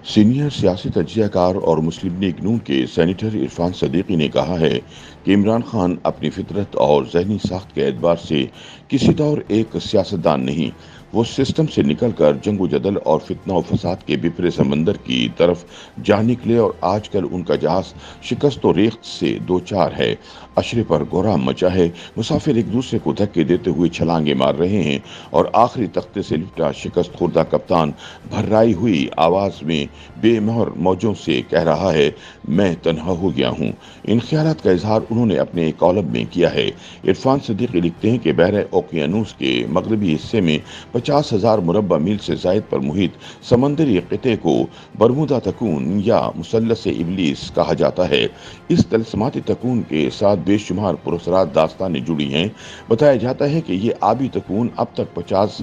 Senior सियासी तज्जिया car और मुस्लिम league नून के सेनेटर इरफान सदीकी ने कहा है कि इमरान खान अपनी फितरत और जहनी साख्त के एतबार से किसी दौर एक सियासतदान नहीं, वो सिस्टम से निकलकर जंगो जदल और फितना और फसाद के बिफरे समंदर की तरफ जा निकले और आजकल उनका जहाज शिकस्त और रेख्त से दो चार है। अशरे पर गोराम मचा है, मुसाफिर एक दूसरे को धक्के देते हुए छलांगे मार रहे हैं और आखिरी तख्ते से लिपटा शिकस्त खुर्दा कप्तान भर्राई हुई आवाज में बेमोहर मौजों से कह रहा है, मैं तन्हा हो गया हूँ। इन ख्यालात का इजहार उन्होंने अपने कॉलम में किया है। इरफान सदीकी लिखते हैं कि बहर ओकियानूस के मगरबी हिस्से में 50,000 मुरब्बा मील से जायद पर मुहित समंदरी क़िते को बरमुदा तकून या मुसल्लस इबलीस कहा जाता है। इस तलस्माती तकून के साथ बेशुमार पुरस्रात दास्तानें जुड़ी हैं। बताया जाता है कि ये आबी तकून अब तक 50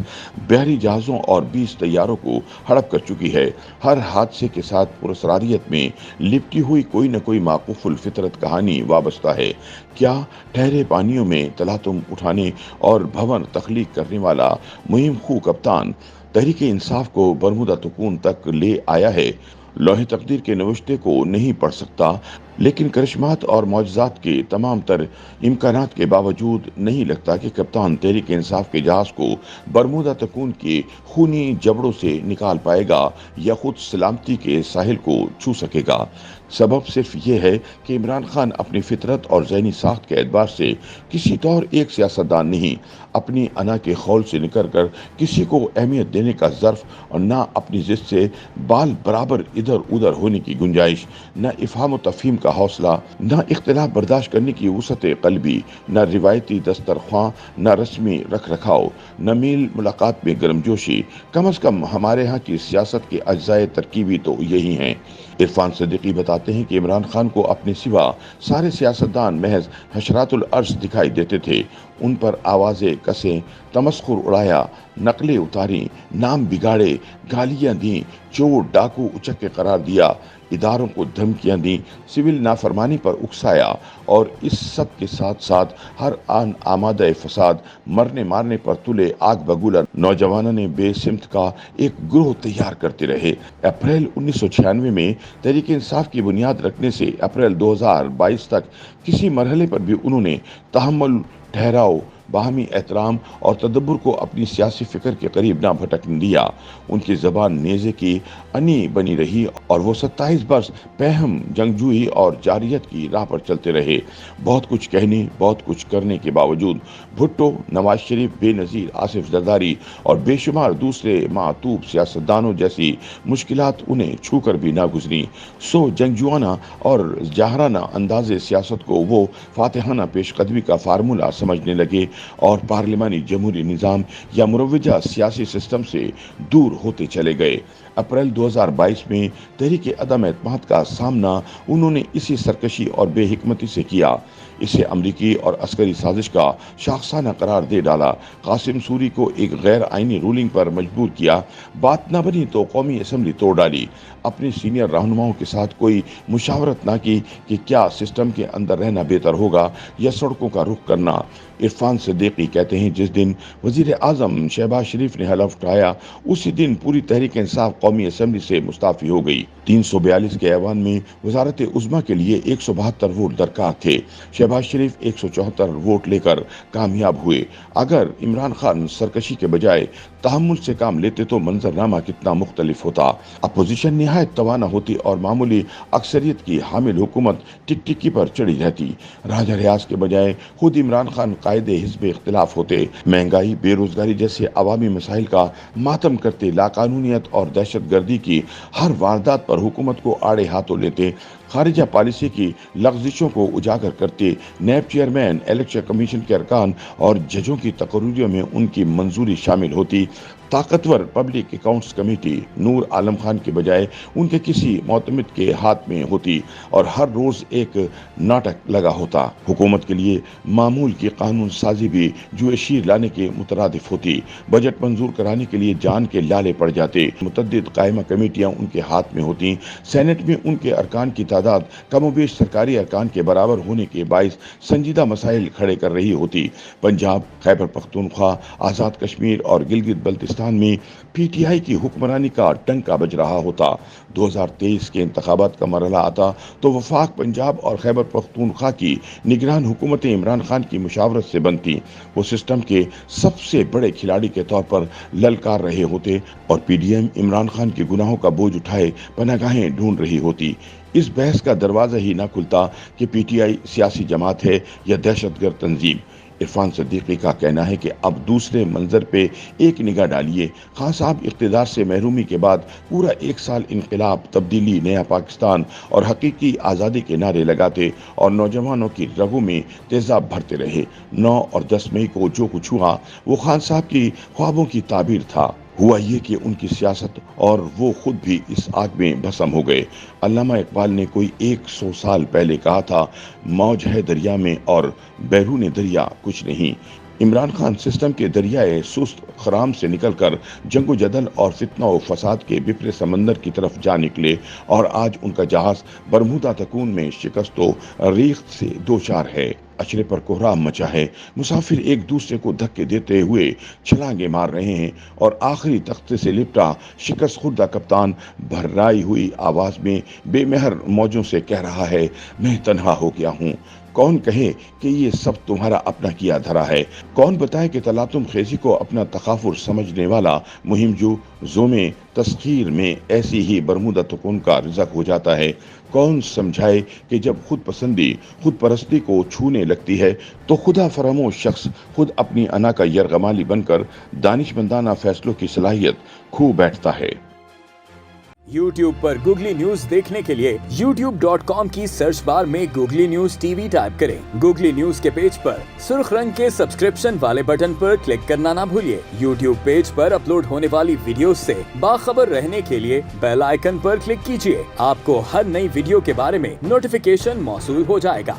बहरी जहाज़ों और 20 तैयारों को हड़प कर चुकी है। हर हादसे के साथ पुरस्रारियत में लिपटी हुई कोई न कोई माकूफुल फितरत कहानी वाबस्ता है। क्या ठहरे पानियों में तलातुम उठाने और भवन तख्लीक करने वाला मुहिम खू कप्तान तहरीक इंसाफ को बरमुदा तकून तक ले आया है? लौहे तकदीर के नविश्ते को नहीं पढ़ सकता, लेकिन करिश्मात और मौजज़ात के तमाम तर इम्कानात के बावजूद नहीं लगता कि कप्तान तहरीक इंसाफ के जहाज को बरमुदा तकून के खूनी जबड़ों से निकाल पाएगा या खुद सलामती के साहिल को छू सकेगा। सबब सिर्फ ये है कि इमरान खान अपनी फितरत और जहनी साख्त के एतबार से किसी तौर एक सियासतदान नहीं, अपनी अना के खौल से निकल कर किसी को अहमियत देने का ज़र्फ और ना अपनी जिद से बाल बराबर इधर उधर होने की गुंजाइश, न इफ़हाम व तफ़हीम का हौसला, न इख्तिलाफ बर्दाश्त करने की वसअत क़ल्बी, न रिवायती दस्तरख्वां, न रस्मी रख रखाव, न मील मुलाकात में गर्मजोशी। कम अज़ कम हमारे यहाँ की सियासत के अज्जाए तरकीबी तो यही हैं। इरफान सदीकी बताते हैं कि इमरान खान को अपने सिवा सारे सियासतदान महज हशरातुल अर्श दिखाई देते थे। उन पर आवाज़ें कसें, तमस्खुर उड़ाया, नकलें उतारी, नाम बिगाड़े, गालियां दी, चोर डाकू उचक्के करार दिया, इदारों को धमकियां दी, सिविल नाफरमानी पर उकसाया और इस सब के साथ साथ हर आन आमादा फसाद, मरने मारने पर तुले आग बगूला नौजवानों ने बेसिमत का एक ग्रोह तैयार करते रहे। अप्रैल 1996 में तहरीक इंसाफ की बुनियाद रखने से अप्रैल 2022 तक किसी मरहले पर भी उन्होंने तहम्मुल, ठहराव, बाहमी एहतराम और तदब्बुर को अपनी सियासी फिक्र के करीब ना भटकने दिया। उनकी ज़बान नेज़े की अनी बनी रही और वो 27 बरस पहम, जंगजूई और जारियत की राह पर चलते रहे। बहुत कुछ कहने, बहुत कुछ करने के बावजूद भुट्टो, नवाज शरीफ, बेनज़ीर आसिफ जरदारी और बेशुमार दूसरे मातूब सियासतदानों जैसी मुश्किलात उन्हें छू कर भी ना गुजरी। सो जंगजुआना और जाहराना अंदाज़े सियासत को वो फातिहाना पेशकदमी का फार्मूला समझने लगे और पार्लिमानी जमहूरी निज़ाम या मुरव्वजा सियासी सिस्टम से दूर होते चले गए। अप्रैल 2022 में तहरीक अदम एतमाद का सामना उन्होंने इसी सरकशी और बेहिकमती से किया। इसे अमरीकी और अस्करी साजिश का शाखसाना करार दे डाला। कासिम सूरी को एक गैर आइनी रूलिंग पर मजबूर किया। बात न बनी तो कौमी असम्बली तोड़ डाली। अपने सीनियर रहनुमाओं के साथ कोई मुशावरत ना की कि क्या सिस्टम के अंदर रहना बेहतर होगा या सड़कों का रुख करना। इरफान सदीकी कहते हैं, जिस दिन वज़ीर आज़म शहबाज शरीफ ने हलफ उठाया उसी दिन पूरी तहरीक इंसाफ कौमी असम्बली से मुस्ताफ़ी हो गई। 342 के ऐवान में वजारत उज़्मा के लिए 172 वोट दरकार थे। शहबाज शरीफ 174 वोट लेकर कामयाब हुए। अगर इमरान खान सरकशी के बजाय तहम्मुल से काम लेते तो मंजरनामा कितना मुख्तलिफ होता। अपोजिशन निहायत तवाना होती और मामूली अक्सरियत की हामिल हुकूमत टिकटिकी पर चढ़ी रहती। राजा रियाज के बजाय खुद इमरान खान कायदे हिज़्ब इख्तिलाफ होते। महंगाई, बेरोजगारी जैसे अवामी मसाइल का मातम करते। लाकानूनियत और दहशत गर्दी की हर वारदात पर हुकूमत को आड़े हाथों लेते। खारिजा पॉलिसी की लफ्जिशों को उजागर करते। नैब चेयरमैन, इलेक्शन कमीशन के अरकान और जजों की तकर्रियों में उनकी मंजूरी शामिल होती। ताकतवर public accounts committee Noor Alam Khan के बजाय उनके किसी मोतमिद के हाथ में होती और हर रोज एक नाटक लगा होता। हुकूमत के लिए मामूल की कानून साजी भी जुए शीर लाने के मुतरादिफ होती। बजट मंजूर कराने के लिए जान के लाले पड़ जाते। मुतद्दिद कायमा कमेटियां उनके हाथ में होती। सेनेट में उनके अरकान की तादाद कमोबेश सरकारी अरकान के बराबर होने के बाइस संजीदा मसाइल खड़े कर रही होती। पंजाब, खैबर पख्तूनख्वा, आज़ाद कश्मीर और गिलगित बल्तिस्तान पाकिस्तान में पीटीआई की हुक्मरानी का डंका बज रहा होता। 2023 के इंतखाबात का मरहला आता तो वफाक पंजाब और खैबर पख्तूनख्वा की निगरान हुकूमतें इमरान खान की मुशावरत से बनती। वो सिस्टम के सबसे बड़े खिलाड़ी के तौर पर ललकार रहे होते और पीडीएम इमरान खान के गुनाहों का बोझ उठाए पनागाहें ढूंढ रही होती। इस बहस का दरवाजा ही ना खुलता कि पीटीआई सियासी जमात है या दहशतगर्द तंजीम। इरफान सदीकी का कहना है कि अब दूसरे मंजर पे एक निगाह डालिए। खान साहब इख्तिदार से महरूमी के बाद पूरा 1 साल इनकलाब, तब्दीली, नया पाकिस्तान और हकीकी आज़ादी के नारे लगाते और नौजवानों की रगों में तेजाब भरते रहे। 9 और 10 मई को जो कुछ हुआ वो खान साहब की ख्वाबों की ताबीर था। हुआ ये कि उनकी सियासत और वो खुद भी इस आग में भस्म हो गए। अल्लामा इकबाल ने कोई 100 साल पहले कहा था, मौज है दरिया में और बैरून दरिया कुछ नहीं। इमरान खान सिस्टम के दरियाए सुस्त खराम से निकलकर जंगो जदल और फितना व फसाद के बिफरे समंदर की तरफ जा निकले और आज उनका जहाज बरमूदा तकून में शिकस्त रीख्त से दो चार है। अचरे पर कोहराम मचा है। मुसाफिर एक दूसरे को धक्के देते हुए छलांगे मार रहे हैं और आखिरी तख्ते से लिपटा शिकस्त खुर्दा कप्तान भर्राई हुई आवाज में बेमहर मौजों से कह रहा है, मैं तन्हा हो गया हूँ। कौन कहे कि ये सब तुम्हारा अपना किया धरा है? कौन बताए कि तलातुम खेजी को अपना तकाफुर समझने वाला मुहिमजू जोमे तस्खीर में ऐसी ही बरमूदा तकून का रिज़क हो जाता है? कौन समझाए कि जब खुद पसंदी खुद परस्ती को छूने लगती है तो खुदा फरामोश शख्स खुद अपनी अना का यरगमाली बनकर दानिशमंदाना फैसलों की सलाहियत खो बैठता है। YouTube पर गूगली न्यूज देखने के लिए youtube.com की सर्च बार में गूगली न्यूज टीवी टाइप करें। गूगली न्यूज के पेज पर सुर्ख रंग के सब्सक्रिप्शन वाले बटन पर क्लिक करना ना भूलिए। YouTube पेज पर अपलोड होने वाली वीडियो से बाखबर रहने के लिए बेल आइकन पर क्लिक कीजिए। आपको हर नई वीडियो के बारे में नोटिफिकेशन मौसूल हो जाएगा।